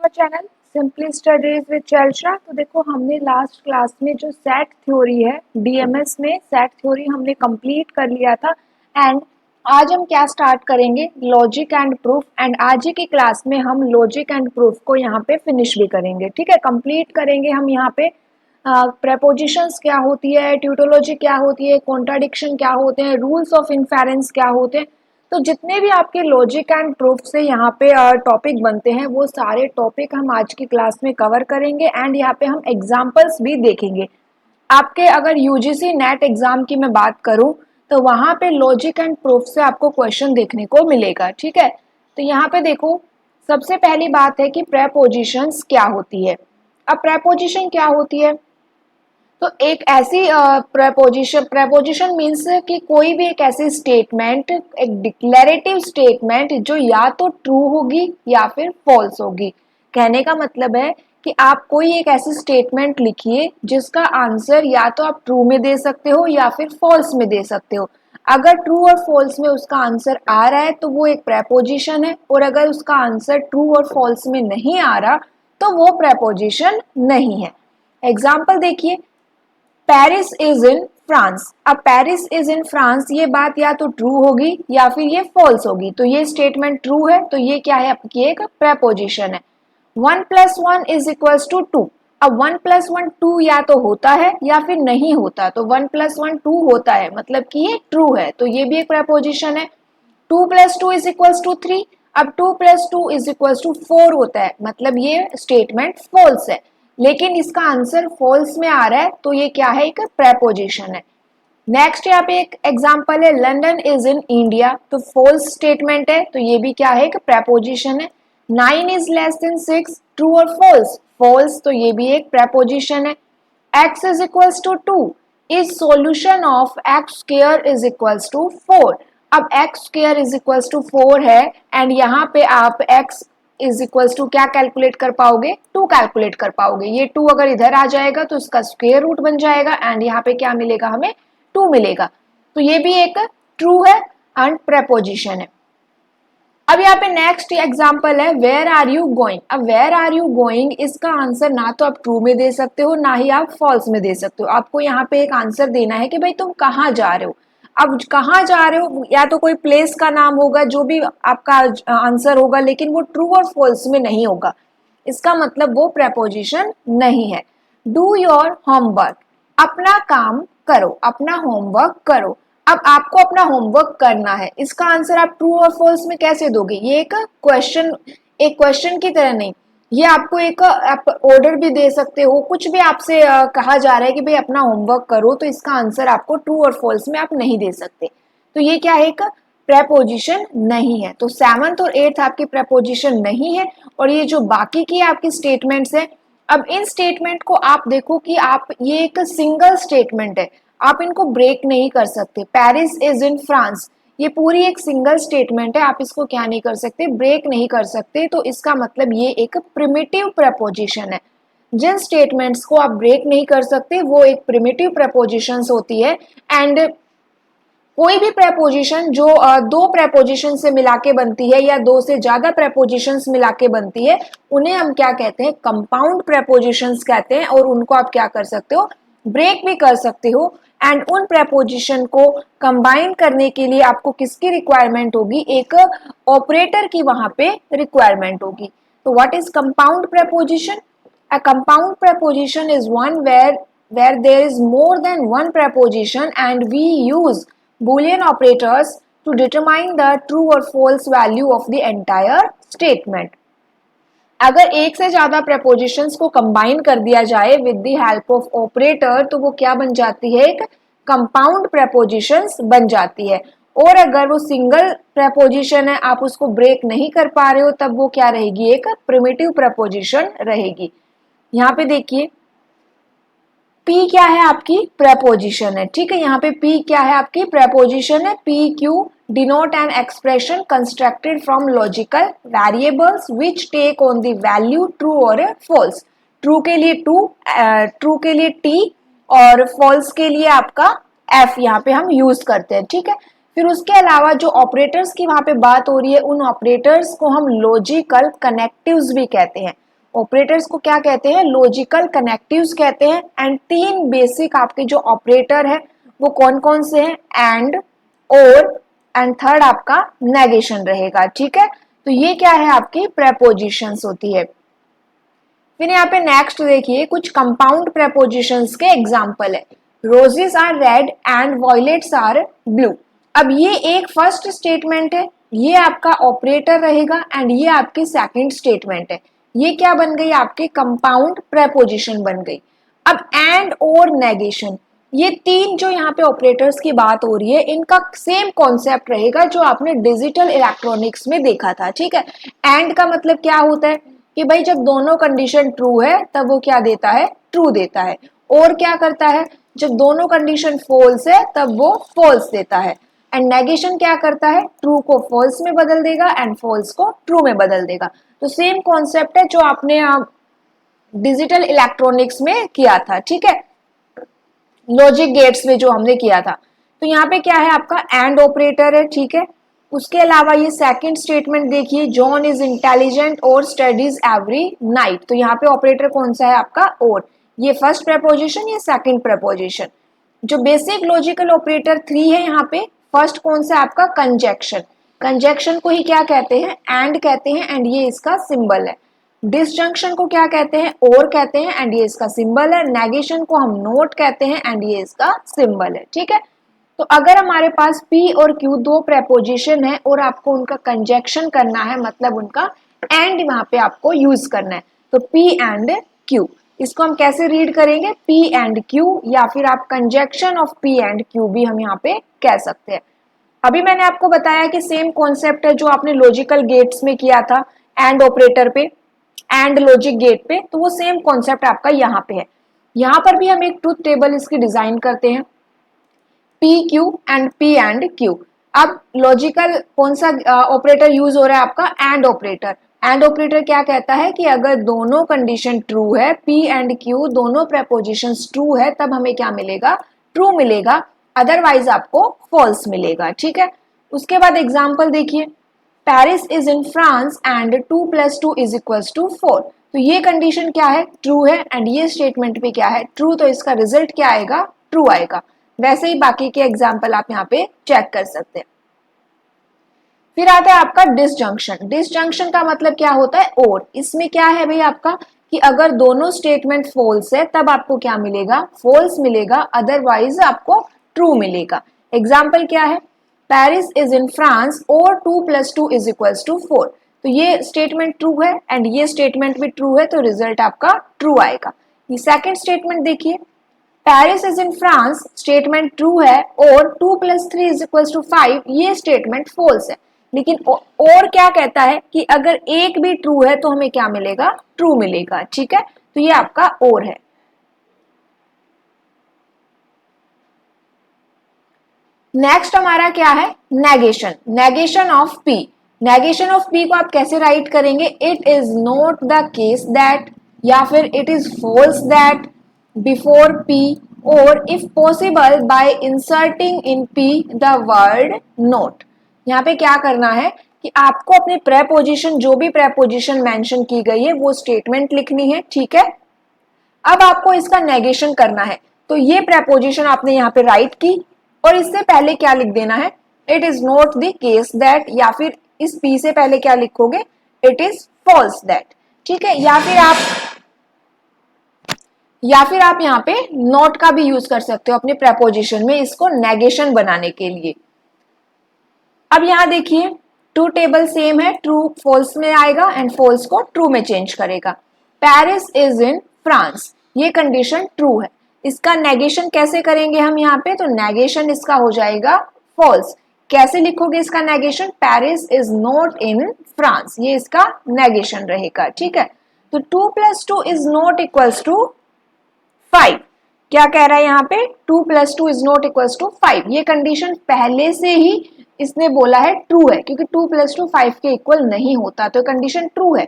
Channel simply studies with चर्चा। तो देखो हमने लास्ट क्लास में जो सेट थ्योरी है डीएमएस में सेट थ्योरी हमने कंप्लीट कर लिया था। एंड आज हम क्या स्टार्ट करेंगे, लॉजिक एंड प्रूफ। एंड आज ही की क्लास में हम लॉजिक एंड प्रूफ को यहाँ पे फिनिश भी करेंगे। ठीक है, कंप्लीट करेंगे हम यहाँ पे। प्रेपोजिशंस क्या होती है, ट्यूटोलॉजी क्या होती है, कॉन्ट्राडिक्शन क्या होते हैं, रूल्स ऑफ इन्फेरेंस क्या होते हैं। तो जितने भी आपके लॉजिक एंड प्रूफ से यहाँ पे टॉपिक बनते हैं वो सारे टॉपिक हम आज की क्लास में कवर करेंगे। एंड यहाँ पे हम एग्जाम्पल्स भी देखेंगे। आपके अगर यूजीसी नेट एग्जाम की मैं बात करूं तो वहां पे लॉजिक एंड प्रूफ से आपको क्वेश्चन देखने को मिलेगा। ठीक है, तो यहाँ पे देखो सबसे पहली बात है कि प्रेपोजिशंस क्या होती है। अब प्रेपोजिशन क्या होती है, तो एक ऐसी प्रेपोजिशन मीन्स कि कोई भी एक ऐसी स्टेटमेंट, एक डिक्लेरेटिव स्टेटमेंट जो या तो ट्रू होगी या फिर फॉल्स होगी। कहने का मतलब है कि आप कोई एक ऐसी स्टेटमेंट लिखिए जिसका आंसर या तो आप ट्रू में दे सकते हो या फिर फॉल्स में दे सकते हो। अगर ट्रू और फॉल्स में उसका आंसर आ रहा है तो वो एक प्रेपोजिशन है, और अगर उसका आंसर ट्रू और फॉल्स में नहीं आ रहा तो वो प्रेपोजिशन नहीं है। एग्जाम्पल देखिए, पेरिस इज इन फ्रांस। अब पेरिस इज इन फ्रांस ये बात या तो ट्रू होगी या फिर ये फॉल्स होगी। तो ये स्टेटमेंट ट्रू है तो ये क्या है, आपकी एक प्रेपोजिशन है। 1+1 इज इक्वल्स टू 2। अब 1+1 2 या तो होता है या फिर नहीं होता। तो 1+1 2 होता है मतलब कि ये ट्रू है, तो ये भी एक प्रेपोजिशन है। 2+2 इज इक्वल्स टू 3। अब 2+2 इज इक्वल्स टू 4 होता है मतलब ये स्टेटमेंट फॉल्स है, लेकिन इसका आंसर फॉल्स में आ रहा है तो ये क्या है, एक प्रेपोजिशन है। नेक्स्ट यहाँ पे एक एग्जांपल है, लंदन इज इन इंडिया। तो फॉल्स स्टेटमेंट है तो ये भी क्या है, एक प्रेपोजिशन है। 9 इज लेस देन 6, ट्रू और फॉल्स, फॉल्स, तो ये भी एक प्रेपोजिशन है। x is equals to 2 is solution of x square is equals to 4। अब x square is equals to 4 है एंड यहाँ पे आप x इज इक्वल्स टू क्या कैलकुलेट कर पाओगे, 2 कैलकुलेट कर पाओगे। ये 2 अगर इधर आ जाएगा तो इसका स्क्वायर रूट बन जाएगा एंड यहाँ पे क्या मिलेगा, हमें 2 मिलेगा। तो ये भी एक ट्रू है एंड प्रेपोजिशन है। अब यहाँ पे नेक्स्ट एग्जांपल है, वेयर आर यू गोइंग। अब वेयर आर यू गोइंग इसका आंसर ना तो आप ट्रू में दे सकते हो ना ही आप फॉल्स में दे सकते हो। आपको यहाँ पे एक आंसर देना है कि भाई तुम कहाँ जा रहे हो। अब कहाँ जा रहे हो या तो कोई प्लेस का नाम होगा जो भी आपका आंसर होगा, लेकिन वो ट्रू और फॉल्स में नहीं होगा, इसका मतलब वो प्रेपोजिशन नहीं है। डू योर होमवर्क, अपना काम करो, अपना होमवर्क करो। अब आपको अपना होमवर्क करना है, इसका आंसर आप ट्रू और फॉल्स में कैसे दोगे, ये एक क्वेश्चन की तरह नहीं, ये आपको एक आप ऑर्डर भी दे सकते हो। कुछ भी आपसे कहा जा रहा है कि भाई अपना होमवर्क करो, तो इसका आंसर आपको ट्रू और फॉल्स में आप नहीं दे सकते। तो ये क्या है, एक प्रेपोजिशन नहीं है। तो 7th और 8th आपकी प्रेपोजिशन नहीं है। और ये जो बाकी की आपकी स्टेटमेंट्स है, अब इन स्टेटमेंट को आप देखो कि आप ये एक सिंगल स्टेटमेंट है, आप इनको ब्रेक नहीं कर सकते। पेरिस इज इन फ्रांस ये पूरी एक सिंगल स्टेटमेंट है, आप इसको क्या नहीं कर सकते, ब्रेक नहीं कर सकते। तो इसका मतलब ये एक प्रिमिटिव प्रपोजिशन है। जिन स्टेटमेंट्स को आप ब्रेक नहीं कर सकते वो एक प्रिमिटिव प्रपोजिशंस होती है। एंड कोई भी प्रपोजिशन जो दो प्रपोजिशन से मिला के बनती है या दो से ज्यादा प्रपोजिशंस मिला के बनती है, उन्हें हम क्या कहते हैं, कंपाउंड प्रपोजिशंस कहते हैं। और उनको आप क्या कर सकते हो, ब्रेक भी कर सकते हो। एंड उन प्रपोजिशन को कंबाइन करने के लिए आपको किसकी रिक्वायरमेंट होगी, एक ऑपरेटर की वहां पे रिक्वायरमेंट होगी। तो what is compound preposition? A compound preposition is one where there is more than one preposition and we use Boolean operators to determine the true or false value of the entire statement. अगर एक से ज्यादा prepositions को combine कर दिया जाए with the help of operator तो वो क्या बन जाती है, एक compound prepositions बन जाती है। और अगर वो सिंगल preposition है, आप उसको ब्रेक नहीं कर पा रहे हो, तब वो क्या रहेगी, एक primitive preposition रहेगी। यहाँ पे देखिए P क्या है, आपकी प्रेपोजिशन है। ठीक है, यहाँ पे P क्या है, आपकी प्रेपोजिशन है। PQ denote an expression constructed from logical variables which take on the value true और फॉल्स। ट्रू के लिए ट्रू के लिए T और फॉल्स के लिए आपका F यहाँ पे हम यूज करते हैं। ठीक है, फिर उसके अलावा जो ऑपरेटर्स की वहां पे बात हो रही है, उन ऑपरेटर्स को हम लॉजिकल कनेक्टिव्स भी कहते हैं। ऑपरेटर्स को क्या कहते हैं, लॉजिकल कनेक्टिव्स कहते हैं। एंड 3 बेसिक आपके जो ऑपरेटर है वो कौन कौन से हैं, एंड, और, एंड थर्ड आपका नेगेशन रहेगा। ठीक है, तो ये क्या है, आपकी प्रेपोजिशंस होती है। फिर यहाँ पे नेक्स्ट देखिए कुछ कंपाउंड प्रेपोजिशंस के एग्जाम्पल है। Roses are red and violets are blue. अब ये एक फर्स्ट स्टेटमेंट है, ये आपका ऑपरेटर रहेगा, एंड ये आपकी सेकंड स्टेटमेंट है। ये क्या बन गई, आपके कंपाउंड प्रेपोजिशन बन गई। अब एंड और नेगेशन, ये 3 जो यहाँ पे ऑपरेटर्स की बात हो रही है, इनका सेम कॉन्सेप्ट रहेगा जो आपने डिजिटल इलेक्ट्रॉनिक्स में देखा था। ठीक है, एंड का मतलब क्या होता है कि भाई जब दोनों कंडीशन ट्रू है तब वो क्या देता है, ट्रू देता है। और क्या करता है, जब दोनों कंडीशन फॉल्स है तब वो फॉल्स देता है। एंड नेगेशन क्या करता है, ट्रू को फॉल्स में बदल देगा एंड फॉल्स को ट्रू में बदल देगा। तो सेम कॉन्सेप्ट है जो आपने डिजिटल इलेक्ट्रॉनिक्स में किया था। ठीक है, लॉजिक गेट्स में जो हमने किया था। तो यहाँ पे क्या है, आपका एंड ऑपरेटर है। ठीक है, उसके अलावा ये सेकंड स्टेटमेंट देखिए, जॉन इज इंटेलिजेंट और स्टडीज एवरी नाइट। तो यहाँ पे ऑपरेटर कौन सा है, आपका और। ये फर्स्ट प्रेपोजिशन, ये सेकंड प्रेपोजिशन। जो बेसिक लॉजिकल ऑपरेटर 3 है यहाँ पे, फर्स्ट कौन सा आपका, कंजक्शन। कंजक्शन को ही क्या कहते हैं, एंड कहते हैं, एंड ये इसका सिंबल है। डिसजंक्शन को क्या कहते हैं, और कहते हैं, एंड ये इसका सिंबल है। नेगेशन को हम नोट कहते हैं, एंड ये इसका सिंबल है। ठीक है, तो अगर हमारे पास P और Q 2 प्रेपोजिशन है और आपको उनका कंजक्शन करना है, मतलब उनका एंड वहां पे आपको यूज करना है, तो P एंड Q, इसको हम कैसे रीड करेंगे, P एंड Q, या फिर आप conjunction of P and Q भी हम यहाँ पे कह सकते हैं। अभी मैंने आपको बताया कि सेम कॉन्सेप्ट है जो आपने लॉजिकल गेट्स में किया था, एंड ऑपरेटर पे, एंड लॉजिक गेट पे, तो वो सेम कॉन्सेप्ट आपका यहाँ पे है। यहाँ पर भी हम एक ट्रुथ टेबल इसकी डिजाइन करते हैं, P Q and P and Q। अब लॉजिकल कौन सा ऑपरेटर यूज हो रहा है, आपका एंड ऑपरेटर। एंड ऑपरेटर क्या कहता है कि अगर दोनों कंडीशन ट्रू है, P एंड Q दोनों प्रेपोजिशंस ट्रू है, तब हमें क्या मिलेगा, ट्रू मिलेगा, अदरवाइज आपको फॉल्स मिलेगा। ठीक है, उसके बाद एग्जाम्पल देखिए, Paris is in France and 2 + 2 = 4। तो ये कंडीशन क्या है, ट्रू है, एंड ये स्टेटमेंट भी क्या है, ट्रू। तो इसका रिजल्ट क्या आएगा, ट्रू आएगा। वैसे ही बाकी के एग्जाम्पल आप यहाँ पे चेक कर सकते हैं। फिर आता है आपका डिसजंक्शन। डिसजंक्शन का मतलब क्या होता है, और। इसमें क्या है भाई आपका कि अगर दोनों स्टेटमेंट फॉल्स है तब आपको क्या मिलेगा, फॉल्स मिलेगा, अदरवाइज आपको ट्रू मिलेगा। एग्जाम्पल क्या है, पेरिस इज इन फ्रांस और 2 + 2 = 4। तो ये स्टेटमेंट ट्रू है एंड ये स्टेटमेंट भी ट्रू है, तो रिजल्ट आपका ट्रू आएगा। ये सेकंड स्टेटमेंट देखिए, Paris is in France statement true है और 2 + 3 = 5 ये स्टेटमेंट फॉल्स है। लेकिन और क्या कहता है कि अगर एक भी ट्रू है तो हमें क्या मिलेगा, ट्रू मिलेगा। ठीक है, तो ये आपका और है। नेक्स्ट हमारा क्या है, negation. Negation of P। Negation of P को आप कैसे राइट करेंगे, it is not the case that, या फिर it is false that before P, और if possible by inserting in P the word not. यहाँ पे क्या करना है कि आपको अपने प्रेपोजिशन, जो भी प्रेपोजिशन मेंशन की गई है वो स्टेटमेंट लिखनी है। ठीक है, अब आपको इसका नेगेशन करना है, तो ये प्रेपोजिशन आपने यहाँ पे राइट की और इससे पहले क्या लिख देना है, it is not the case that, या फिर इस P से पहले क्या लिखोगे, इट इज फॉल्स दैट। ठीक है, या फिर आप यहाँ पे नॉट का भी यूज कर सकते हो अपने प्रेपोजिशन में, इसको नेगेशन बनाने के लिए। अब यहाँ देखिए, ट्रू टेबल सेम है, ट्रू फॉल्स में आएगा एंड फॉल्स को ट्रू में चेंज करेगा। पेरिस इज इन फ्रांस, ये कंडीशन ट्रू है, इसका नेगेशन कैसे करेंगे हम यहाँ पे, तो नेगेशन इसका हो जाएगा फॉल्स। कैसे लिखोगे इसका negation, Paris is not in France, ये इसका नेगेशन रहेगा। ठीक है, तो 2 + 2 = 5। क्या कह रहा है यहाँ पे, 2 + 2 = 5। ये कंडीशन पहले से ही इसने बोला है ट्रू है, क्योंकि 2 + 2 5 के इक्वल नहीं होता, तो कंडीशन ट्रू है।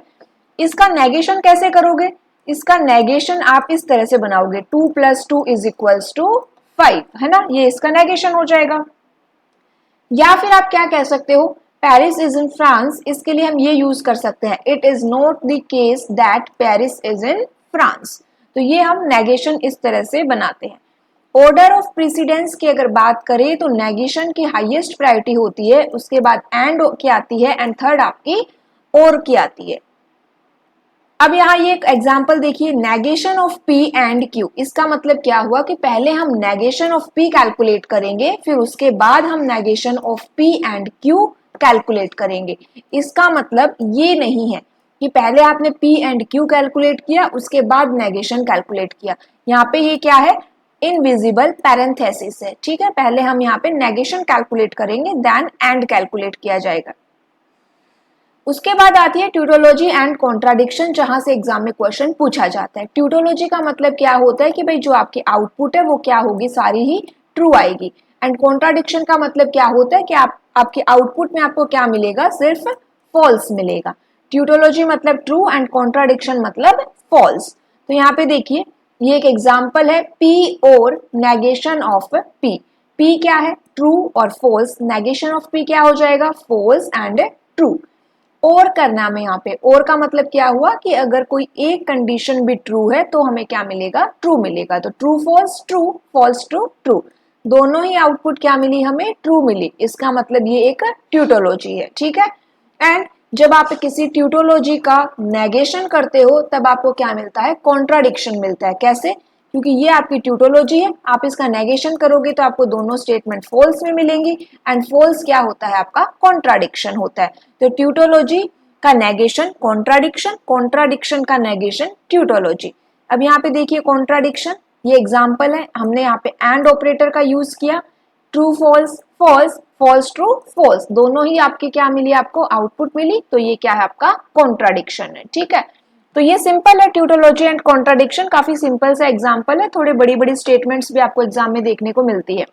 इसका नेगेशन कैसे करोगे, इसका नेगेशन आप इस तरह से बनाओगे, 2 + 2 = 5, है ना, ये इसका नेगेशन हो जाएगा। या फिर आप क्या कह सकते हो, पेरिस इज इन फ्रांस, इसके लिए हम ये यूज कर सकते हैं, it is not the case that Paris is in France. तो ये हम नेगेशन इस तरह से बनाते हैं। ऑर्डर ऑफ प्रेसिडेंस की अगर बात करें तो नेगेशन की हाईएस्ट प्रायोरिटी होती है, उसके बाद एंड की आती है, एंड थर्ड आपकी और की आती है। अब यहाँ ये एक एग्जांपल देखिए, negation of P and Q, इसका मतलब क्या हुआ कि पहले हम नेगेशन ऑफ P कैलकुलेट करेंगे, फिर उसके बाद हम negation of P and Q calculate करेंगे। इसका मतलब ये नहीं है कि पहले आपने P एंड Q कैलकुलेट किया उसके बाद नेगेशन कैलकुलेट किया। यहाँ पे ये क्या है, इनविजिबल पैरेंथेसिस है, ठीक है। पहले हम यहाँ पे नेगेशन कैलकुलेट करेंगे, देन एंड कैलकुलेट किया जाएगा। उसके बाद आती है ट्यूटोलॉजी एंड कॉन्ट्राडिक्शन, जहां से एग्जाम में क्वेश्चन पूछा जाता है। ट्यूटोलॉजी का मतलब क्या होता है कि भाई जो आपकी आउटपुट है वो क्या होगी, सारी ही ट्रू आएगी। एंड कॉन्ट्राडिक्शन का मतलब क्या होता है कि आपकी आउटपुट में आपको क्या मिलेगा, सिर्फ फॉल्स मिलेगा। ट्यूटोलॉजी मतलब ट्रू एंड कॉन्ट्राडिक्शन मतलब फॉल्स। तो यहाँ पे देखिए ये एक एग्जाम्पल है, पी और नेगेशन ऑफ पी। पी क्या है, ट्रू और फॉल्स, नेगेशन ऑफ पी क्या हो जाएगा, फॉल्स एंड ट्रू। और करना में यहाँ पे, और का मतलब क्या हुआ कि अगर कोई एक कंडीशन भी ट्रू है तो हमें क्या मिलेगा, ट्रू मिलेगा। तो true false true, false true true, दोनों ही आउटपुट क्या मिली, हमें ट्रू मिली। इसका मतलब ये एक ट्यूटोलॉजी है, ठीक है। एंड जब आप किसी ट्यूटोलॉजी का नेगेशन करते हो तब आपको क्या मिलता है, कॉन्ट्राडिक्शन मिलता है। कैसे, क्योंकि ये आपकी ट्यूटोलॉजी है, आप इसका नेगेशन करोगे तो आपको दोनों स्टेटमेंट फॉल्स में मिलेंगी, एंड फॉल्स क्या होता है, आपका कॉन्ट्राडिक्शन होता है। तो ट्यूटोलॉजी का नेगेशन कॉन्ट्राडिक्शन, कॉन्ट्राडिक्शन का नेगेशन ट्यूटोलॉजी। अब यहाँ पे देखिए कॉन्ट्राडिक्शन, ये एग्जाम्पल है, हमने यहाँ पे एंड ऑपरेटर का यूज किया, true false false, false true false, दोनों ही आपकी क्या मिली, आपको आउटपुट मिली। तो ये क्या है, आपका कॉन्ट्राडिक्शन है, ठीक है। तो ये सिंपल है, ट्यूटोलॉजी एंड कॉन्ट्राडिक्शन, काफी सिंपल सा एग्जांपल है, थोड़ी बड़ी बड़ी स्टेटमेंट्स भी आपको एग्जाम में देखने को मिलती है।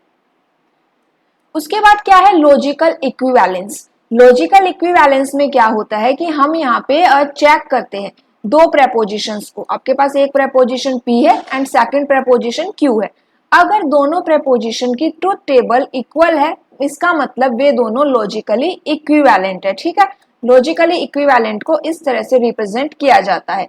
उसके बाद क्या है, लॉजिकल इक्विवेलेंस। लॉजिकल इक्विवेलेंस में क्या होता है कि हम यहाँ पे चेक करते हैं दो प्रेपोजिशंस को। आपके पास एक प्रेपोजिशन P है एंड सेकंड प्रेपोजिशन Q है। अगर दोनों प्रेपोजिशन की ट्रुथ टेबल इक्वल है, इसका मतलब वे दोनों लॉजिकली इक्विवेलेंट है, ठीक है। लॉजिकली इक्विवेलेंट को इस तरह से रिप्रेजेंट किया जाता है,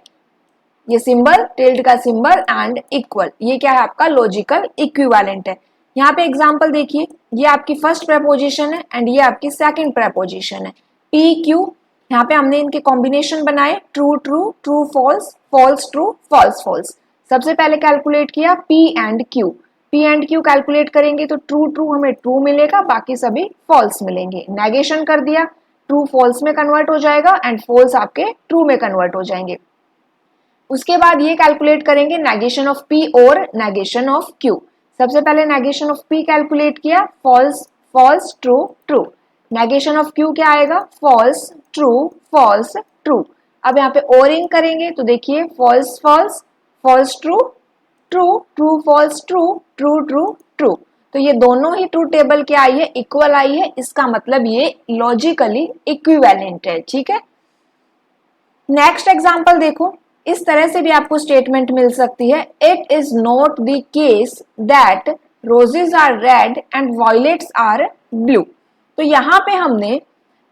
ये सिंबल, टिल्ड का सिंबल एंड इक्वल, ये क्या है, आपका लॉजिकल इक्विवेलेंट है। यहाँ पे एग्जांपल देखिए, ये आपकी फर्स्ट प्रेपोजिशन है एंड ये आपकी सेकंड प्रेपोजिशन है, पी क्यू। यहाँ पे हमने इनके कॉम्बिनेशन बनाए, true true, true false, false true, false false. सबसे पहले कैलकुलेट किया P and Q, P and Q calculate करेंगे तो ट्रू ट्रू हमें ट्रू मिलेगा, बाकी सभी फॉल्स मिलेंगे। नेगेशन कर दिया, ट्रू फॉल्स में कन्वर्ट हो जाएगा एंड फॉल्स आपके ट्रू में कन्वर्ट हो जाएंगे। उसके बाद ये कैलकुलेट करेंगे नेगेशन ऑफ P और नेगेशन ऑफ Q। सबसे पहले नेगेशन ऑफ P कैलकुलेट किया, false false true true. Negation of Q क्या आएगा, फॉल्स ट्रू फॉल्स ट्रू। अब यहाँ पे ओरिंग करेंगे तो देखिए false false, false true true, true false true, true true true. तो ये दोनों ही ट्रू टेबल क्या आई है, इक्वल आई है, इसका मतलब ये लॉजिकली इक्विवेलेंट है, ठीक है। नेक्स्ट एग्जांपल देखो, इस तरह से भी आपको स्टेटमेंट मिल सकती है, it is not the case that roses are red and violets are blue. तो यहाँ पे हमने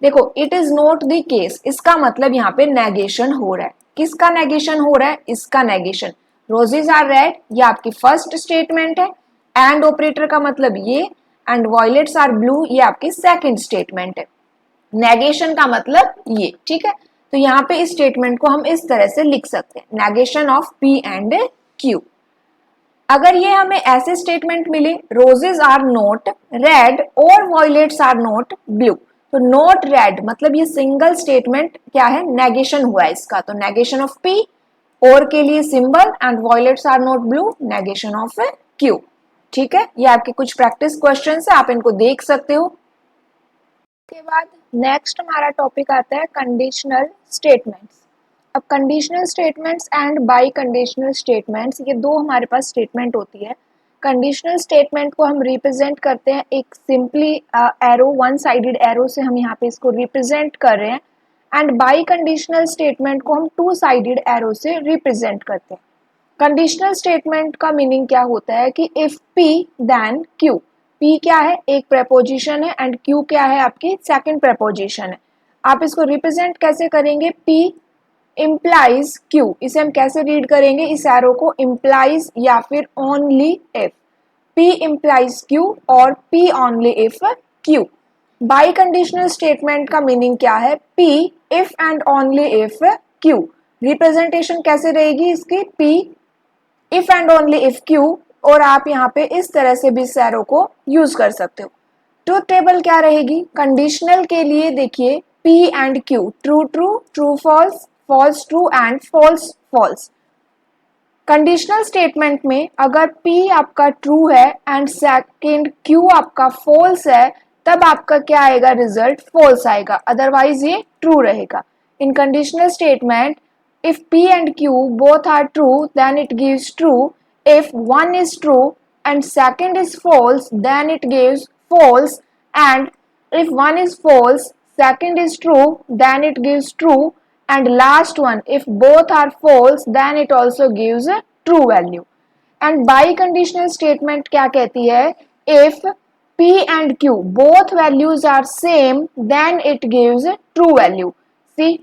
देखो it is not the case, इसका मतलब यहाँ पे नेगेशन हो रहा है। किसका नेगेशन हो रहा है, इसका नेगेशन। रोजेस आर रेड ये आपकी फर्स्ट स्टेटमेंट है, एंड ऑपरेटर का मतलब ये, एंड वायलेट्स आर ब्लू ये आपकी सेकंड स्टेटमेंट है। नेगेशन का मतलब ये, ठीक है। तो यहाँ पे इस स्टेटमेंट को हम इस तरह से लिख सकते हैं, negation of P and Q। अगर ये हमें ऐसे स्टेटमेंट मिले, रोजेस आर नॉट रेड और वायलेट्स आर नॉट ब्लू, तो नॉट रेड मतलब ये सिंगल स्टेटमेंट क्या है, नेगेशन हुआ है इसका। तो नेगेशन ऑफ P, और के लिए symbol, and violets are not blue, negation of Q, ठीक है। ये आपके कुछ प्रैक्टिस क्वेश्चन है, आप इनको देख सकते हो। के बाद नेक्स्ट हमारा टॉपिक आता है कंडीशनल स्टेटमेंट्स। अब conditional statements and by conditional statements, ये दो हमारे पास स्टेटमेंट होती है। कंडीशनल स्टेटमेंट को हम रिप्रेजेंट करते हैं एक simply arrow, one sided arrow से हम यहाँ पे इसको रिप्रेजेंट कर रहे हैं, एंड बाई कंडीशनल स्टेटमेंट को हम टू साइडेड एरो से रिप्रेजेंट करते हैं। कंडीशनल स्टेटमेंट का मीनिंग क्या होता है कि if P then Q, P क्या है, एक प्रेपोजिशन है एंड Q क्या है, आपकी सेकंड प्रेपोजिशन है। आप इसको रिप्रेजेंट कैसे करेंगे, P implies Q, इसे हम कैसे रीड करेंगे, इस एरो को implies या फिर only if, P implies Q और P only if Q। By conditional statement का मीनिंग क्या है, P if and only if Q। Representation कैसे रहेगी इसकी, P if and only if Q, और आप यहाँ पे इस तरह से भी इस एरो को यूज कर सकते हो। ट्रूथ टेबल क्या रहेगी, कंडीशनल के लिए देखिए P and Q, true true, true false, false true and false false. Conditional statement में अगर P आपका ट्रू है एंड सेकंड Q आपका फॉल्स है, तब आपका क्या आएगा, रिजल्ट फॉल्स आएगा, अदरवाइज ये ट्रू रहेगा। इन conditional statement if P and Q both are true, then it gives true. If one is true and second is false, then it gives false. And if one is false, second is true, then it gives true. And last one, if both are false, then it also gives a true value. And biconditional statement क्या कहती है, if P and Q both values are same, then it gives a true value. See,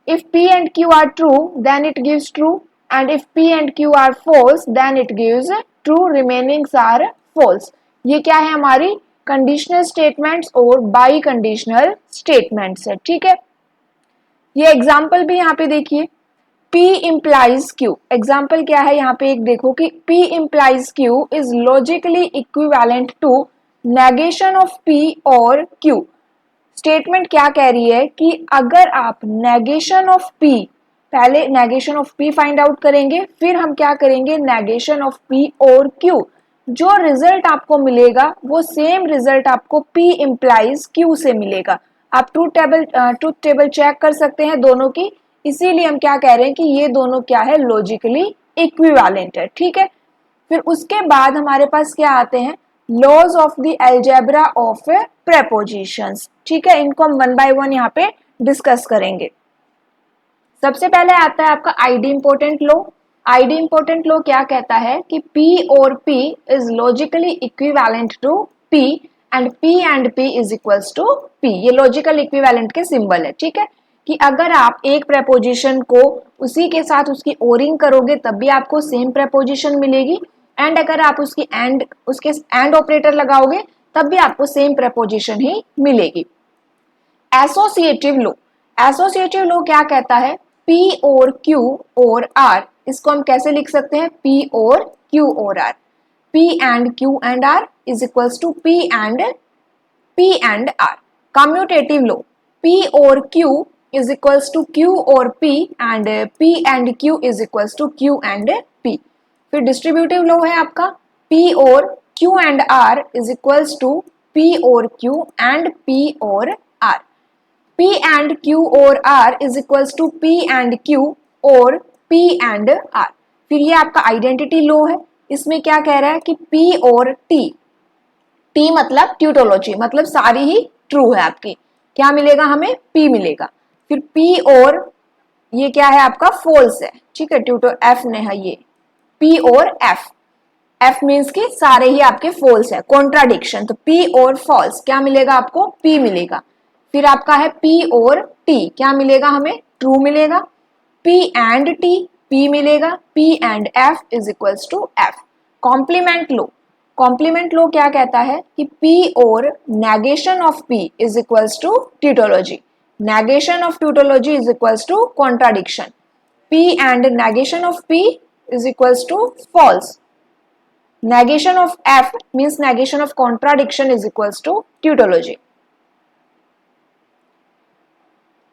if P and Q are true, then it gives true, and if P and Q are false, then it gives true, remainings are false. ये क्या है, हमारी conditional statements और by conditional statements है, ठीक है। ये example भी यहाँ पे देखिए, P implies Q, एग्जाम्पल क्या है यहाँ पे, एक देखो कि P implies Q is logically equivalent to negation of P और Q। स्टेटमेंट क्या कह रही है कि अगर आप नेगेशन ऑफ P, पहले negation of P find out करेंगे, फिर हम क्या करेंगे, नेगेशन ऑफ P और Q, जो रिजल्ट आपको मिलेगा वो सेम रिजल्ट आपको P इम्प्लाइज Q से मिलेगा। आप ट्रूथ टेबल चेक कर सकते हैं दोनों की, इसीलिए हम क्या कह रहे हैं कि ये दोनों क्या है, लॉजिकली इक्विवेलेंट है, ठीक है। फिर उसके बाद हमारे पास क्या आते हैं, laws of the algebra of prepositions, ठीक है। इनको हम वन बाय वन यहाँ पे डिस्कस करेंगे। सबसे पहले आता है आपका idempotent law. Idempotent law क्या कहता है कि P और P is logically equivalent to P and P is equals to P। ये लॉजिकल इक्विवेलेंट के सिंबल है, ठीक है, कि अगर आप एक प्रेपोजिशन को उसी के साथ उसकी ओरिंग करोगे तब भी आपको सेम प्रेपोजिशन मिलेगी, एंड अगर आप उसके एंड ऑपरेटर लगाओगे तब भी आपको सेम प्रेपोजिशन ही मिलेगी। एसोसिएटिव लॉ, एसोसिएटिव लॉ क्या कहता है, P और Q और R, इसको हम कैसे लिख सकते हैं, P और Q और R, P and Q and R is equals to P and R। Commutative law, P और Q is equals to Q और P and Q is equals to Q and P। फिर distributive law है आपका, P और Q and R is equals to P और Q and P और R। P and Q और R is equals to P and Q और P and R। फिर ये आपका आइडेंटिटी लॉ है, इसमें क्या कह रहा है कि P और T मतलब ट्यूटोलॉजी, मतलब सारी ही ट्रू है आपकी, क्या मिलेगा हमें, P मिलेगा। फिर P और ये क्या है आपका, फॉल्स है, ठीक है, ट्यूटो F ने है ये, P और F मीन्स कि सारे ही आपके फॉल्स है, कॉन्ट्राडिक्शन, तो P और फॉल्स क्या मिलेगा आपको, P मिलेगा। फिर आपका है P और T, क्या मिलेगा हमें, ट्रू मिलेगा। P एंड T, P मिलेगा, P and F is equals to F। Complement law, complement law क्या कहता है कि P और negation of P is equals to tautology, negation of tautology is equals to contradiction, P and negation of P is equals to false, negation of F means negation of contradiction is equals to tautology।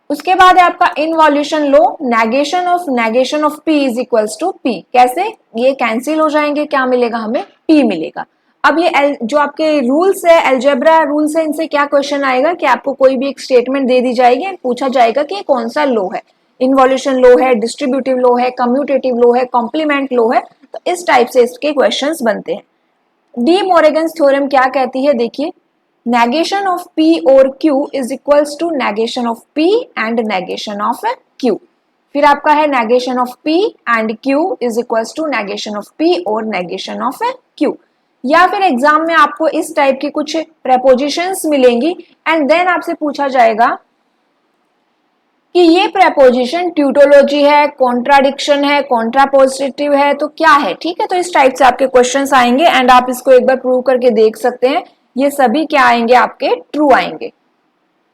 उसके बाद है आपका involution law, negation of P is equals to P, कैसे, ये cancel हो जाएंगे, क्या मिलेगा हमें, P मिलेगा। अब ये जो आपके रूल्स है, अलजेब्रा रूल्स है, इनसे क्या क्वेश्चन आएगा कि आपको कोई भी एक स्टेटमेंट दे दी जाएगी, पूछा जाएगा कि कौन सा लो है, इन्वॉल्यूशन लो है, डिस्ट्रीब्यूटिव लो है, कम्यूटेटिव लो है, कॉम्प्लीमेंट लो है, तो इस टाइप से इसके क्वेश्चंस बनते हैं। डी मोरेगन्स थ्योरम क्या कहती है, देखिए, नेगेशन ऑफ P और Q is equals to negation of P and negation of Q। फिर आपका है negation of P and Q is equals to negation of P और नेगेशन ऑफ Q। या फिर एग्जाम में आपको इस टाइप की कुछ प्रेपोजिशंस मिलेंगी एंड देन आपसे पूछा जाएगा कि ये प्रेपोजिशन ट्यूटोलॉजी है, कॉन्ट्राडिक्शन है, कॉन्ट्रापोजिटिव है, तो क्या है, ठीक है। तो इस टाइप से आपके क्वेश्चंस आएंगे एंड आप इसको एक बार प्रूव करके देख सकते हैं। ये सभी क्या आएंगे, आपके ट्रू आएंगे।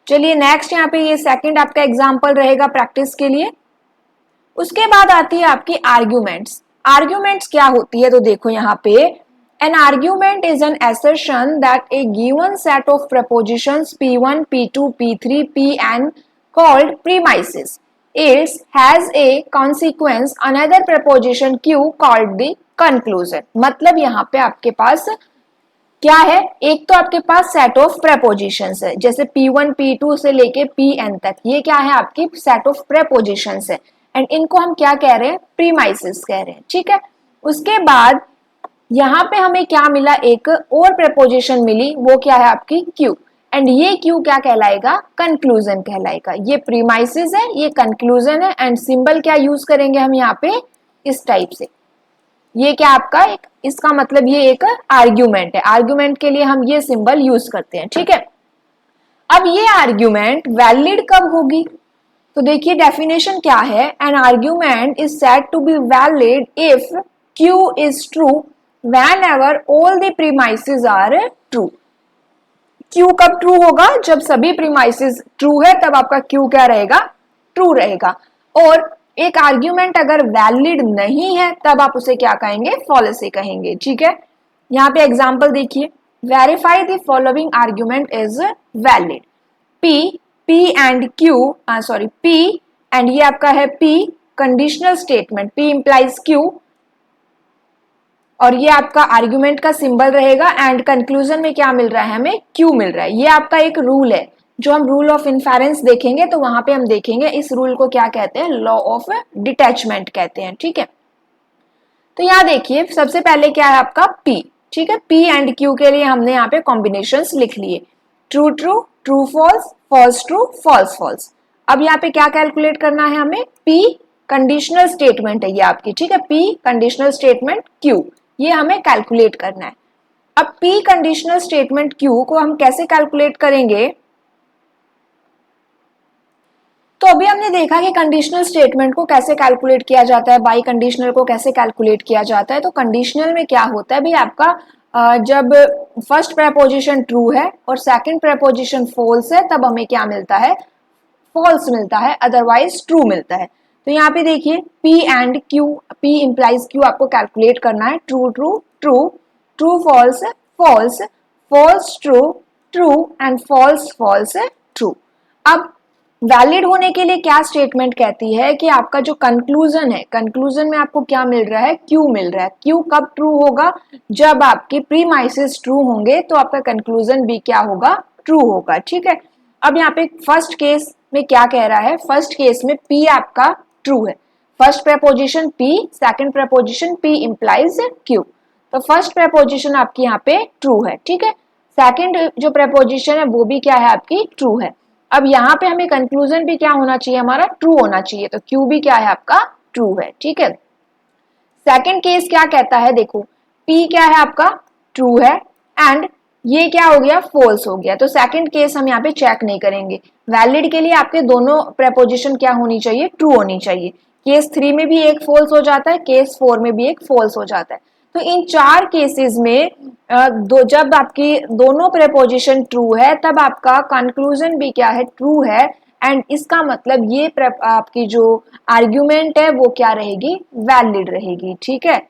चलिए नेक्स्ट यहाँ पे ये सेकंड आपका एग्जाम्पल रहेगा प्रैक्टिस के लिए। उसके बाद आती है आपकी आर्ग्यूमेंट्स। आर्ग्यूमेंट्स क्या होती है, तो देखो यहाँ पे an argument is an assertion that a given set of prepositions P1, P2, P3, Pn called premises is has a consequence another preposition Q called the conclusion। मतलब यहाँ पे आपके पास क्या है, एक तो आपके पास सेट ऑफ प्रेपोजिशंस है, जैसे P1, P2 से लेके Pn तक, ये क्या है, आपकी सेट ऑफ प्रेपोजिशंस है एंड इनको हम क्या कह रहे हैं, प्रीमाइसेस कह रहे हैं, ठीक है। उसके बाद यहाँ पे हमें क्या मिला, एक और प्रेपोजिशन मिली, वो क्या है आपकी Q एंड ये Q क्या कहलाएगा, कंक्लूजन कहलाएगा। ये प्रीमाइसेस है, ये कंक्लूजन है एंड सिंबल क्या यूज करेंगे हम यहाँ पे, इस टाइप से। ये क्या आपका एक, इसका मतलब ये एक आर्ग्यूमेंट है, आर्ग्यूमेंट के लिए हम ये सिंबल यूज करते हैं, ठीक है। अब ये आर्ग्यूमेंट वैलिड कब होगी, तो देखिए डेफिनेशन क्या है, an argument is said to be valid if Q is true whenever all the premises are true। Q कब ट्रू होगा, जब सभी प्रीमाइसेस ट्रू है तब आपका Q क्या रहेगा, ट्रू रहेगा। और एक आर्ग्यूमेंट अगर वैलिड नहीं है तब आप उसे क्या कहेंगे, फॉल्स ही कहेंगे, ठीक है। यहाँ पे एग्जांपल देखिए, verify the following argument is valid. P and Q sorry P and ये आपका है P conditional statement, P implies Q और ये आपका आर्ग्यूमेंट का सिंबल रहेगा एंड कंक्लूजन में क्या मिल रहा है, हमें Q मिल रहा है। ये आपका एक रूल है, जो हम रूल ऑफ इन्फेरेंस देखेंगे तो वहां पे हम देखेंगे इस रूल को क्या कहते हैं, लॉ ऑफ डिटैचमेंट कहते हैं, ठीक है। तो यहाँ देखिए सबसे पहले क्या है आपका P, ठीक है। P एंड Q के लिए हमने यहाँ पे कॉम्बिनेशंस लिख लिए, true true, true false, false true, false false. अब यहाँ पे क्या कैलकुलेट करना है हमें, P कंडीशनल स्टेटमेंट है ये आपकी, ठीक है। P कंडीशनल स्टेटमेंट Q, ये हमें कैलकुलेट करना है। अब P कंडीशनल स्टेटमेंट Q को हम कैसे कैलकुलेट करेंगे, तो अभी हमने देखा कि कंडीशनल स्टेटमेंट को कैसे कैलकुलेट किया जाता है, बाई कंडीशनल को कैसे कैलकुलेट किया जाता है। तो कंडीशनल में क्या होता है भाई, आपका जब फर्स्ट प्रेपोजिशन ट्रू है और सेकंड प्रेपोजिशन फॉल्स है तब हमें क्या मिलता है, फॉल्स मिलता है, अदरवाइज ट्रू मिलता है। तो यहाँ पे देखिए P and Q, P implies Q आपको कैलकुलेट करना है, true true, true, true false, false, false true, true and false false true. अब वैलिड होने के लिए क्या स्टेटमेंट कहती है कि आपका जो कंक्लूजन है, कंक्लूजन में आपको क्या मिल रहा है, Q मिल रहा है। Q कब ट्रू होगा, जब आपके प्रीमाइसेस ट्रू होंगे तो आपका कंक्लूजन भी क्या होगा, ट्रू होगा, ठीक है। अब यहाँ पे फर्स्ट केस में क्या कह रहा है, फर्स्ट केस में P आपका ट्रू है, first preposition P, second preposition P implies Q, तो फर्स्ट प्रेपोजिशन आपकी यहाँ पे ट्रू है, ठीक है। सेकंड जो प्रेपोजिशन है वो भी क्या है आपकी, ट्रू है। अब यहाँ पे हमें कंक्लूजन भी क्या होना चाहिए, हमारा ट्रू होना चाहिए, तो Q भी क्या है आपका, ट्रू है, ठीक है। सेकंड केस क्या कहता है, देखो P क्या है आपका, ट्रू है एंड ये क्या हो गया, फॉल्स हो गया। तो सेकंड केस हम यहाँ पे चेक नहीं करेंगे, वैलिड के लिए आपके दोनों प्रेपोजिशन क्या होनी चाहिए, ट्रू होनी चाहिए। केस 3 में भी एक फॉल्स हो जाता है, केस 4 में भी एक फॉल्स हो जाता है। तो इन चार केसेस में जब आपकी दोनों प्रेपोजिशन ट्रू है तब आपका कंक्लूजन भी क्या है, ट्रू है एंड इसका मतलब ये आपकी जो आर्ग्यूमेंट है वो क्या रहेगी, वैलिड रहेगी, ठीक है।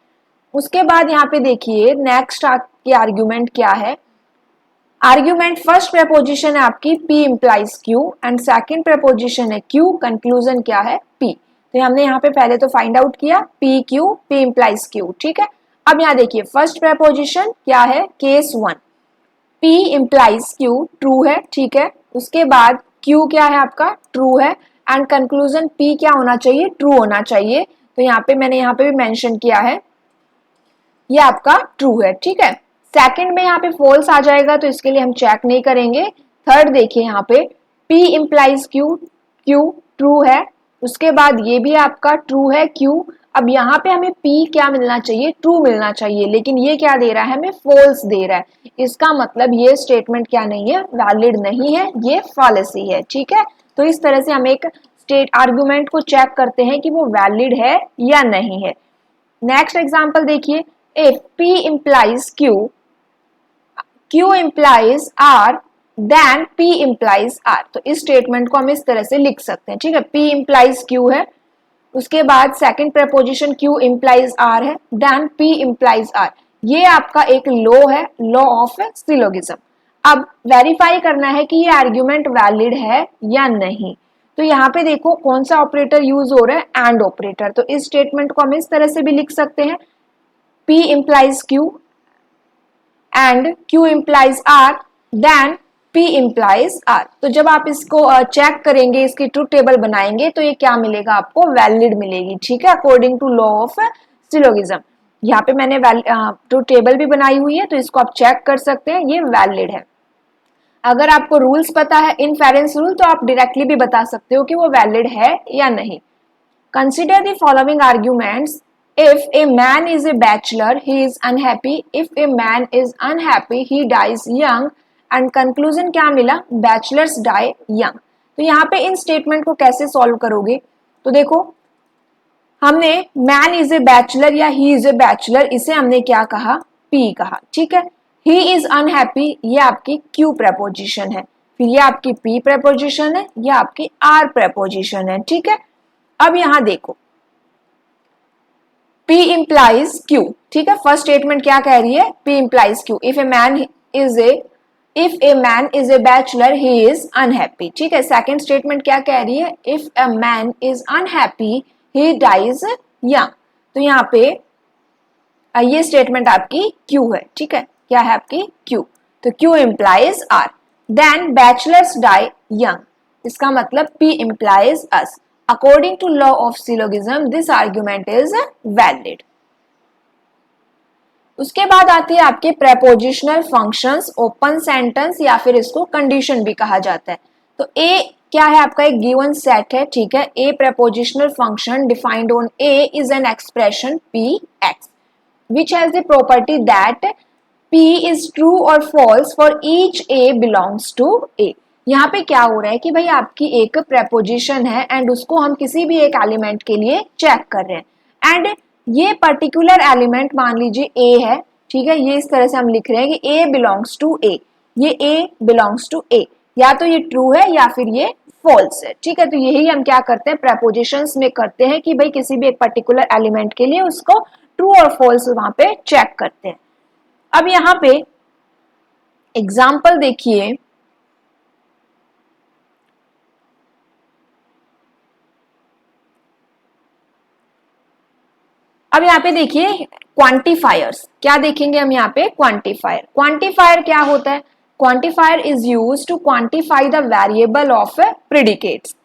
उसके बाद यहाँ पे देखिए नेक्स्ट आपकी आर्ग्यूमेंट क्या है, आर्ग्यूमेंट फर्स्ट प्रेपोजिशन है आपकी P implies Q and second preposition है Q, कंक्लूजन क्या है P। तो हमने यहाँ पे पहले तो फाइंड आउट किया P Q, P implies Q, ठीक है। अब यहाँ देखिए फर्स्ट प्रेपोजिशन क्या है, case 1 P implies Q true है, ठीक है। उसके बाद Q क्या है आपका, ट्रू है एंड कंक्लूजन P क्या होना चाहिए, ट्रू होना चाहिए। तो यहाँ पे मैंने यहाँ पे भी मेंशन किया है ये आपका ट्रू है, ठीक है। सेकंड में यहाँ पे फॉल्स आ जाएगा तो इसके लिए हम चेक नहीं करेंगे। थर्ड देखिए यहाँ पे P implies Q, Q true है, उसके बाद ये भी आपका ट्रू है Q। अब यहाँ पे हमें P क्या मिलना चाहिए, ट्रू मिलना चाहिए, लेकिन ये क्या दे रहा है, हमें फॉल्स दे रहा है। इसका मतलब ये स्टेटमेंट क्या नहीं है, वैलिड नहीं है, ये फॉल्सी है। ठीक है, तो इस तरह से हम एक स्टेट आर्गुमेंट को चेक करते हैं कि वो वैलिड है या नहीं है। नेक्स्ट एग्जांपल देखिए, if P implies Q, Q implies R, then P implies R। तो इस स्टेटमेंट को हम इस तरह से लिख सकते हैं। ठीक है, P implies Q है, उसके बाद second preposition Q implies R है, देन P implies R। ये आपका एक लॉ है, लॉ ऑफ सिलोगिज्म। अब वेरीफाई करना है कि ये आर्ग्यूमेंट वैलिड है या नहीं। तो यहाँ पे देखो कौन सा ऑपरेटर यूज हो रहा है, एंड ऑपरेटर। तो इस स्टेटमेंट को हम इस तरह से भी लिख सकते हैं, P implies Q and Q implies R, then P implies R। तो जब आप इसको चेक करेंगे, इसकी ट्रूथ टेबल बनाएंगे, तो ये क्या मिलेगा आपको, वैलिड मिलेगी। ठीक है, according to law of syllogism. यहाँ पे मैंने ट्रूथ टेबल भी बनाई हुई है, तो इसको आप चेक कर सकते हैं, ये वैलिड है। अगर आपको रूल्स पता है, इनफेरेंस रूल, तो आप डायरेक्टली भी बता सकते हो कि वो वैलिड है या नहीं। Consider the following arguments. If a man is a bachelor, he is unhappy. If a man is unhappy, he dies young. And conclusion क्या मिला, bachelors die young। तो यहाँ पे इन स्टेटमेंट को कैसे सॉल्व करोगे, तो देखो हमने man is a bachelor या he is a bachelor, इसे हमने क्या कहा, P कहा। ठीक है, he is unhappy, ये आपकी Q preposition है, फिर ये आपकी P preposition है, ये आपकी R preposition है। ठीक है, अब यहाँ देखो P implies Q। ठीक है, फर्स्ट स्टेटमेंट क्या कह रही है, P implies Q। If a man is a bachelor, he is unhappy। ठीक है, सेकंड स्टेटमेंट क्या कह रही है, If a man is unhappy, he dies young। तो यहाँ पे ये स्टेटमेंट आपकी Q है। ठीक है, क्या है आपकी Q, तो Q implies R। Then bachelors die young, इसका मतलब P implies us। According to law of syllogism, this argument is valid। उसके बाद आती है आपके prepositional functions, open sentence या फिर इसको condition भी कहा जाता है। तो A क्या है, आपका एक given set है। ठीक है, A prepositional function defined on A is an expression Px which has the property that P is true or false for each A belongs to A। यहाँ पे क्या हो रहा है कि भाई आपकी एक प्रेपोजिशन है एंड उसको हम किसी भी एक एलिमेंट के लिए चेक कर रहे हैं, एंड ये पर्टिकुलर एलिमेंट मान लीजिए A है। ठीक है, ये इस तरह से हम लिख रहे हैं कि A बिलोंग्स टू A, ये A बिलोंग्स टू A, या तो ये ट्रू है या फिर ये फॉल्स है। ठीक है, तो यही हम क्या करते हैं, प्रेपोजिशंस में करते हैं कि भाई किसी भी एक पर्टिकुलर एलिमेंट के लिए उसको ट्रू और फॉल्स वहां पे चेक करते हैं। अब यहाँ पे एग्जाम्पल देखिए, अब यहाँ पे देखिए क्वांटिफायर्स, क्या देखेंगे हम यहाँ पे, क्वांटिफायर। क्वांटिफायर क्या होता है, quantifier is used to quantify the variable of predicates.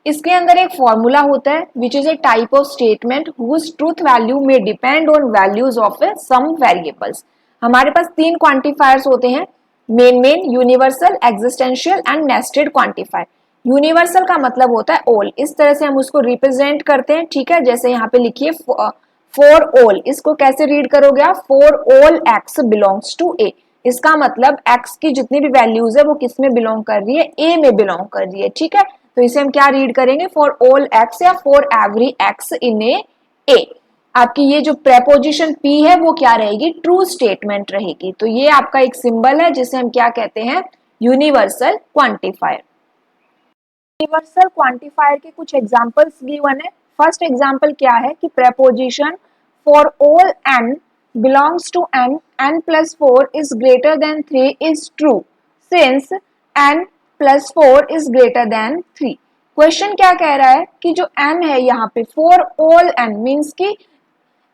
इसके अंदर एक फॉर्मूला होता है which is a type of statement whose truth value में depend on values of some variables. हमारे पास तीन क्वांटिफायर्स होते हैं, main, universal, existential and nested quantifier. Universal का मतलब होता है ऑल, इस तरह से हम उसको रिप्रेजेंट करते हैं। ठीक है, जैसे यहाँ पे लिखिए फॉर ऑल, इसको कैसे रीड करोगे आप, for all x belongs to A. इसका मतलब एक्स की जितनी भी वैल्यूज है वो किस में बिलोंग कर रही है, ए में बिलोंग कर रही है। ठीक है, तो इसे हम क्या रीड करेंगे, फॉर ऑल एक्स या फॉर एवरी एक्स इन ए। आपकी ये जो प्रेपोजिशन P है वो क्या रहेगी, ट्रू स्टेटमेंट रहेगी। तो ये आपका एक सिंबल है जिसे हम क्या कहते हैं, यूनिवर्सल क्वांटिफायर। यूनिवर्सल क्वांटिफायर के कुछ एग्जांपल्स गिवन है। फर्स्ट एग्जांपल क्या है कि preposition for all n belongs to n plus 4 is greater than 3 is true since n plus 4 is greater than 3। Question क्या कह रहा है कि जो n है यहाँ पे फॉर ऑल n मीन्स कि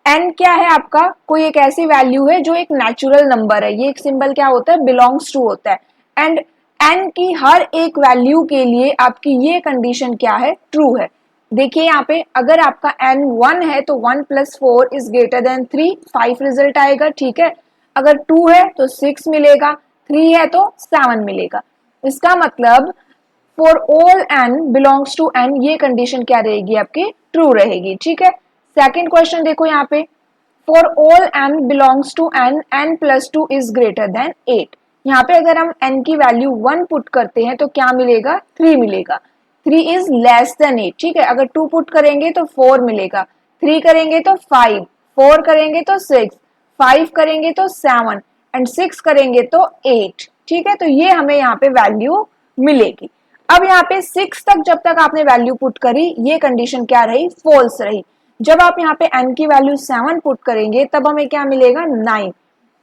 n क्या है आपका, कोई एक ऐसी वैल्यू है जो एक नेचुरल नंबर है। ये एक सिंबल क्या होता है, बिलोंग्स टू होता है, एंड n की हर एक वैल्यू के लिए आपकी ये कंडीशन क्या है, ट्रू है। देखिए यहाँ पे अगर आपका n 1 है तो 1 plus 4 is greater then 3, 5 result आएगा। ठीक है, अगर 2 है तो 6 मिलेगा, 3 है तो 7 मिलेगा। इसका मतलब for all n belongs to n, ये कंडीशन क्या रहेगी आपकी, ट्रू रहेगी। ठीक है, सेकेंड क्वेश्चन देखो यहाँ पे, for all n belongs to n, n+2 is greater than 8। यहाँ पे अगर हम n की वैल्यू 1 पुट करते हैं तो क्या मिलेगा, 3 मिलेगा। 3 इज लेस देन 8, ठीक है। अगर 2 पुट करेंगे तो 4 मिलेगा, 3 करेंगे तो 5, 4 करेंगे तो 6, 5 करेंगे तो 7 एंड 6 करेंगे तो 8, ठीक है। तो ये हमें यहाँ पे वैल्यू मिलेगी। अब यहाँ पे 6 तक जब तक आपने वैल्यू पुट करी, ये कंडीशन क्या रही, फॉल्स रही। जब आप यहाँ पे n की वैल्यू 7 पुट करेंगे तब हमें क्या मिलेगा, 9।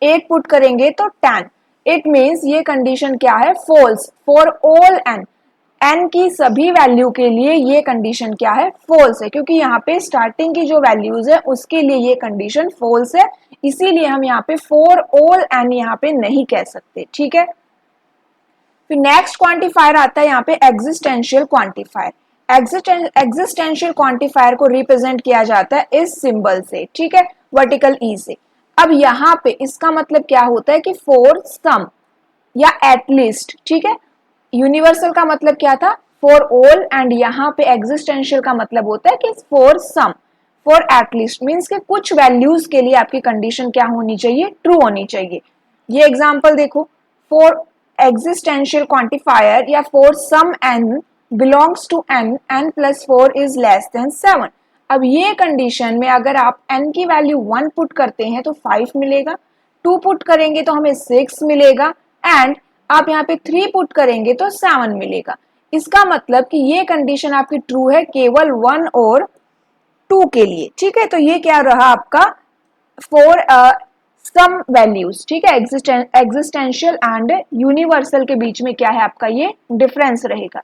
8 पुट करेंगे तो 10। इट मीन्स ये कंडीशन क्या है, फॉल्स। फॉर ऑल n की सभी वैल्यू के लिए ये कंडीशन क्या है, फॉल्स है, क्योंकि यहाँ पे स्टार्टिंग की जो वैल्यूज है उसके लिए ये कंडीशन फॉल्स है, इसीलिए हम यहाँ पे फॉर ऑल n यहाँ पे नहीं कह सकते, ठीक है। फिर नेक्स्ट क्वांटिफायर आता है यहाँ पे एग्जिस्टेंशियल क्वांटिफायर। एग्जिस्टेंशियल क्वांटिफायर को रिप्रेजेंट किया जाता है इस सिंबल से, ठीक है, वर्टिकल ई से। अब यहाँ पे इसका मतलब क्या होता है कि फॉर सम या एटलीस्ट, ठीक है। यूनिवर्सल का मतलब क्या था, फॉर ऑल, एंड यहाँ पे एग्जिस्टेंशियल का मतलब होता है कि for some, for at least means के कुछ वैल्यूज के लिए आपकी कंडीशन क्या होनी चाहिए, ट्रू होनी चाहिए। ये एग्जांपल देखो, फॉर existential quantifier या for some n belongs to n, n+4 is less than 7। अब ये कंडीशन में अगर आप n की वैल्यू 1 पुट करते हैं तो 5 मिलेगा, 2 पुट करेंगे तो हमें 6 मिलेगा, एंड आप यहाँ पे 3 पुट करेंगे तो 7 मिलेगा। इसका मतलब कि ये कंडीशन आपकी ट्रू है केवल 1 और 2 के लिए, ठीक है। तो ये क्या रहा आपका, फॉर सम वैल्यूज, ठीक है। एग्जिस्टेंशियल एंड यूनिवर्सल के बीच में क्या है आपका, ये डिफरेंस रहेगा।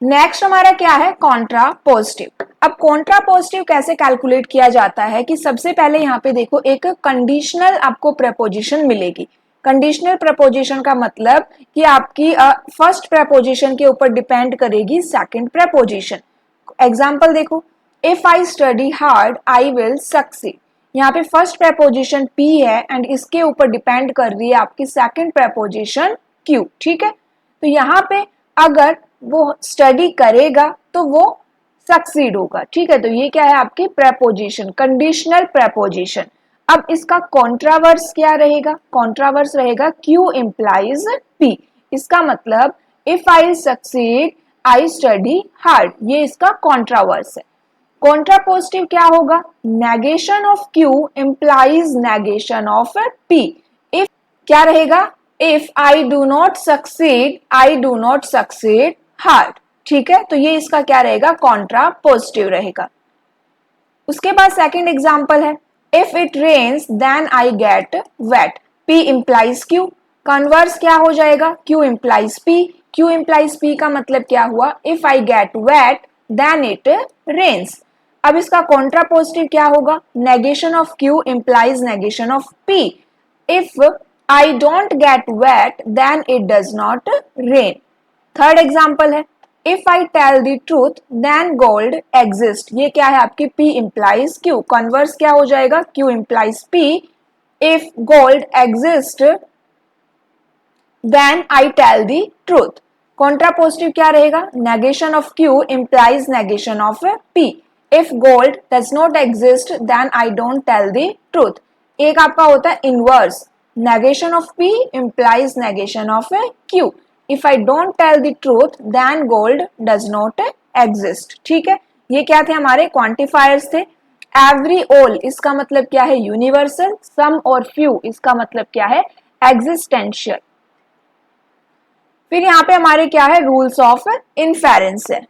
नेक्स्ट हमारा क्या है, कॉन्ट्रा पॉजिटिव। अब कॉन्ट्रा पॉजिटिव कैसे कैलकुलेट किया जाता है कि सबसे पहले यहाँ पे देखो एक कंडीशनल आपको प्रपोजिशन मिलेगी। कंडीशनल प्रपोजिशन का मतलब कि आपकी फर्स्ट प्रपोजिशन के ऊपर डिपेंड करेगी सेकंड प्रपोजिशन। एग्जाम्पल देखो, if I study hard I will succeed. यहाँ पे फर्स्ट प्रपोजिशन P है एंड इसके ऊपर डिपेंड कर रही है आपकी सेकंड प्रपोजिशन Q, ठीक है। तो यहाँ पे अगर वो स्टडी करेगा तो वो सक्सीड होगा, ठीक है। तो ये क्या है आपकी प्रपोजिशन, कंडीशनल प्रपोजिशन। अब इसका कॉन्ट्रावर्स क्या रहेगा, कॉन्ट्रावर्स रहेगा Q इम्प्लाइज P। इसका मतलब if I succeed I study hard, ये इसका कॉन्ट्रावर्स है। कॉन्ट्रापोजिटिव क्या होगा, negation of Q implies negation of P। If क्या रहेगा, if I do not succeed hard, ठीक है। तो ये इसका क्या रहेगा, कॉन्ट्रापोजिटिव रहेगा। उसके बाद सेकंड एग्जांपल है, if it rains then I get wet. P implies Q, converse क्या हो जाएगा, Q implies P। Q implies P का मतलब क्या हुआ, if I get wet then it rains. अब इसका कॉन्ट्रापोजिटिव क्या होगा, negation of Q implies negation of P। If I don't get wet then it does not rain. Third example है, if I tell the truth then gold exist. ये क्या है आपकी P implies Q, converse क्या हो जाएगा, Q implies P। If gold exist then I tell the truth. Contrapositive क्या रहेगा, negation of Q implies negation of P। If gold does not exist, then I don't tell the truth। एक आपका होता है inverse, negation of P implies negation of Q। If I don't tell the truth, then gold does not exist, ठीक है। ये क्या थे हमारे क्वांटिफायर्स थे। एवरी ऑल इसका मतलब क्या है, यूनिवर्सल। सम और फ्यू इसका मतलब क्या है, एग्जिस्टेंशियल। फिर यहाँ पे हमारे क्या है, रूल्स ऑफ इन्फेरेंस है।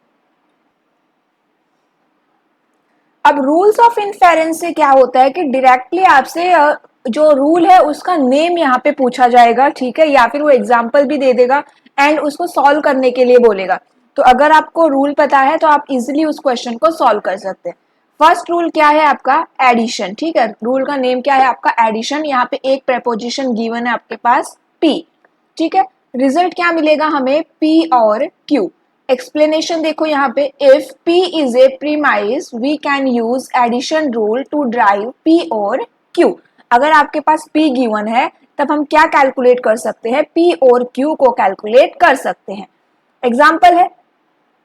अब रूल्स ऑफ इन्फेरेंस से क्या होता है कि डायरेक्टली आपसे जो रूल है उसका नेम यहाँ पे पूछा जाएगा, ठीक है, या फिर वो एग्जाम्पल भी दे देगा एंड उसको सॉल्व करने के लिए बोलेगा। तो अगर आपको रूल पता है तो आप इजिली उस क्वेश्चन को सॉल्व कर सकते हैं। फर्स्ट रूल क्या है आपका, एडिशन, ठीक है। रूल का नेम क्या है आपका, एडिशन। यहाँ पे एक प्रपोजिशन गिवन है आपके पास P, ठीक है। रिजल्ट क्या मिलेगा हमें, P और Q। एक्सप्लेनेशन देखो यहाँ पे, if P is a premise we can use addition rule to drive P और Q। अगर आपके पास P गिवन है तब हम क्या कैलकुलेट कर सकते हैं, P और Q को कैलकुलेट कर सकते हैं। एग्जाम्पल है,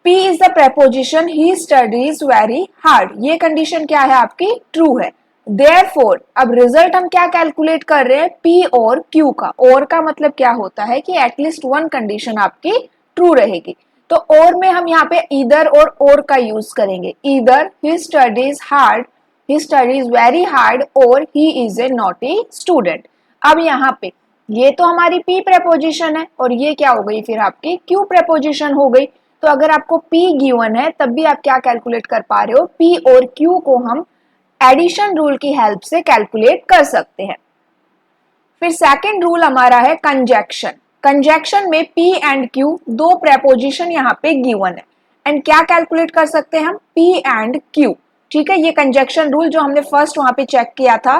P is the preposition he studies very hard. ये कंडीशन क्या है आपकी? ट्रू है. Therefore, अब रिजल्ट हम क्या कैलकुलेट कर रहे हैं? P और Q का. और का मतलब क्या होता है कि एटलीस्ट वन कंडीशन आपकी ट्रू रहेगी. तो और में हम यहाँ पे ईदर और का यूज करेंगे. Either he studies hard, he studies very hard, और he is a naughty student. अब यहाँ पे ये तो हमारी P प्रेपोजिशन है और ये क्या हो गई फिर आपकी Q प्रेपोजिशन हो गई. तो अगर आपको P गिवन है तब भी आप क्या कैलकुलेट कर पा रहे हो? P और Q को हम एडिशन रूल की हेल्प से कैलकुलेट कर सकते हैं. फिर सेकंड रूल हमारा है कंजक्शन. कंजक्शन में P एंड Q दो प्रेपोजिशन यहाँ पे गिवन है एंड क्या कैलकुलेट कर सकते हैं हम? P and Q. ठीक है, ये कंजक्शन रूल जो हमने फर्स्ट वहां पे चेक किया था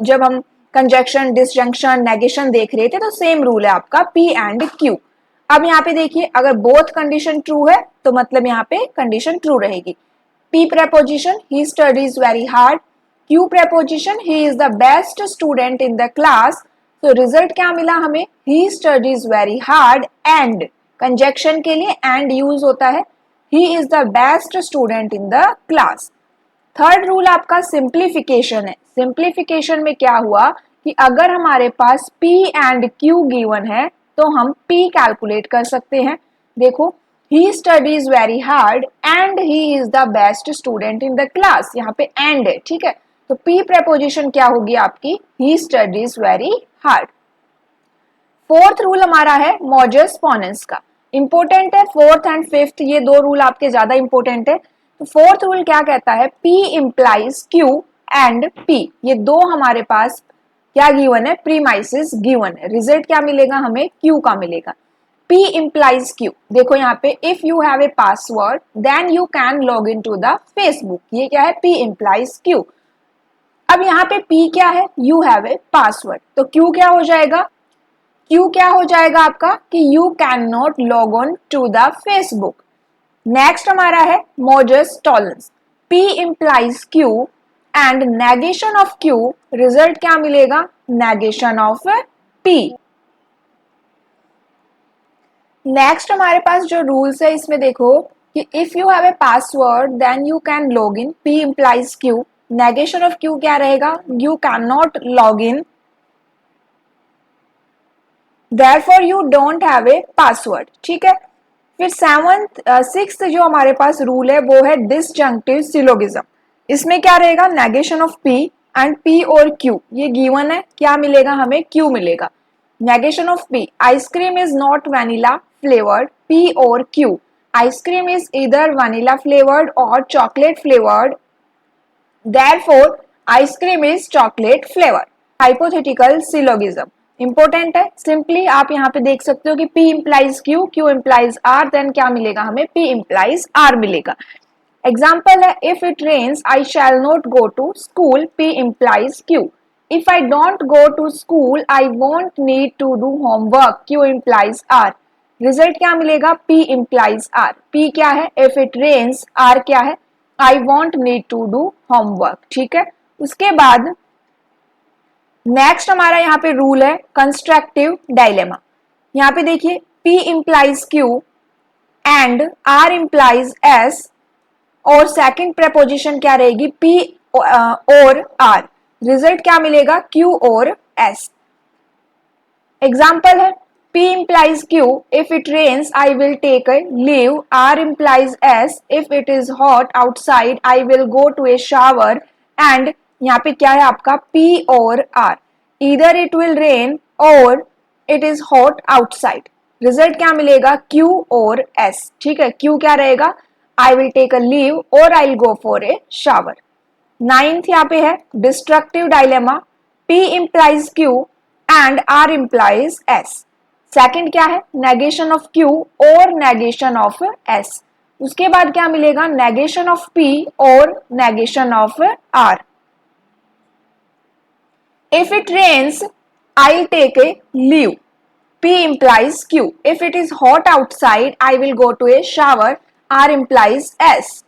जब हम कंजक्शन, डिसजंक्शन, नेगेशन देख रहे थे, तो सेम रूल है आपका P एंड Q. अब यहाँ पे देखिए, अगर बोथ कंडीशन ट्रू है तो मतलब यहाँ पे कंडीशन ट्रू रहेगी. P preposition, he studies very hard. Q preposition, he is the best student in the class. तो रिजल्ट क्या मिला हमें? He studies very hard and conjunction के लिए and यूज होता है. He is the best student in the class. Third rule आपका simplification है. सिंप्लीफिकेशन में क्या हुआ कि अगर हमारे पास P एंड Q गिवन है तो हम P कैलकुलेट कर सकते हैं. देखो, he studies very hard and he is the best student in the class. यहाँ पे and है, ठीक है. तो P preposition क्या होगी आपकी? He studies very hard. Fourth rule हमारा है मॉडस पोनेंस का. इंपोर्टेंट है फोर्थ एंड फिफ्थ, ये दो रूल आपके ज्यादा इंपोर्टेंट है. तो फोर्थ रूल क्या कहता है? P implies Q and P. ये दो हमारे पास क्या गिवन है? प्रीमाइसिस गिवन है. रिजल्ट क्या मिलेगा हमें? Q का मिलेगा. P implies Q. देखो यहाँ पे if you have a password then you can log into the Facebook. ये क्या है? P implies Q. अब यहाँ पे P क्या है? You have a password. तो Q क्या हो जाएगा? Q क्या हो जाएगा आपका कि you cannot log on to the Facebook. Next हमारा है modus tollens. P implies Q and negation of Q. Result क्या मिलेगा? negation of P. नेक्स्ट हमारे पास जो रूल्स है इसमें देखो कि if you have a password then you can log in. P implies Q. Negation of Q क्या रहेगा? You can not log in, therefore you don't have a password. ठीक है. फिर सिक्स्थ जो हमारे पास रूल है वो है डिसजंक्टिव सिलोगिज्म. इसमें क्या रहेगा? Negation of P and P और Q ये गिवन है, क्या मिलेगा हमें? Q मिलेगा. Negation of P. Ice cream is not vanilla flavored. P or Q. Ice cream is either vanilla flavored or chocolate flavored. Therefore, ice cream is chocolate flavored. Hypothetical syllogism. Important है. Simply आप यहाँ पे देख सकते हो कि P implies Q, Q implies R, देन क्या मिलेगा हमें? P implies R मिलेगा. एग्जाम्पल है if it rains I shall not go to school. P implies Q. If I don't go to school I won't need to do homework. Q implies R. Result क्या मिलेगा? P implies R. P क्या है? If it rains. R क्या है? I won't need to do homework. ठीक है. उसके बाद नेक्स्ट हमारा यहाँ पे रूल है कंस्ट्रक्टिव डायलेमा. यहाँ पे देखिए P implies Q and R implies S और सेकंड प्रेपोजिशन क्या रहेगी? P और R. रिजल्ट क्या मिलेगा? Q और S. एग्जाम्पल है P implies Q. If it rains, I will take a leave. R implies S. If it is hot outside, I will go to a shower. And यहाँ पे क्या है आपका? P और R. Either it will rain or it is hot outside. Result क्या मिलेगा? Q और S. ठीक है. Q क्या रहेगा? I will take a leave or I'll go for a shower. Ninth यहाँ पे है destructive dilemma. P implies Q and R implies S. Second क्या है? नेगेशन ऑफ Q और नेगेशन ऑफ S. उसके बाद क्या मिलेगा? नेगेशन ऑफ P और negation of R. If it rains, I'll take a leave. P implies Q. If it is hot outside, I will go to a shower. R implies S.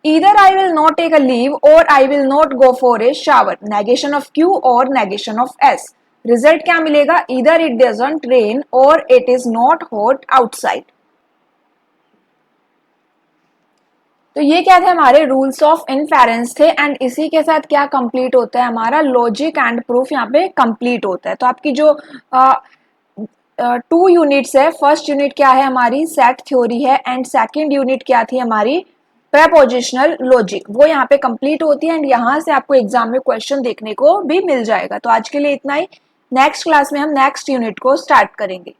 Either I will not take a leave or I will not go for a shower. Negation of Q or negation of S. Result क्या मिलेगा? Either it doesn't rain or it is not hot outside. तो ये क्या थे, हमारे rules of इनफेरेंस थे, and इसी के साथ क्या कंप्लीट होता है, हमारा लॉजिक एंड प्रूफ यहाँ पे कंप्लीट होता है। तो आपकी जो 2 यूनिट्स है, फर्स्ट यूनिट क्या है हमारी, सेट थ्योरी है, एंड सेकंड यूनिट क्या थी हमारी, प्रेपोजिशनल लॉजिक, वो यहाँ पे कंप्लीट होती है, एंड यहाँ से आपको एग्जाम में क्वेश्चन देखने को भी मिल जाएगा। तो आज के लिए इतना ही, नेक्स्ट क्लास में हम नेक्स्ट यूनिट को स्टार्ट करेंगे।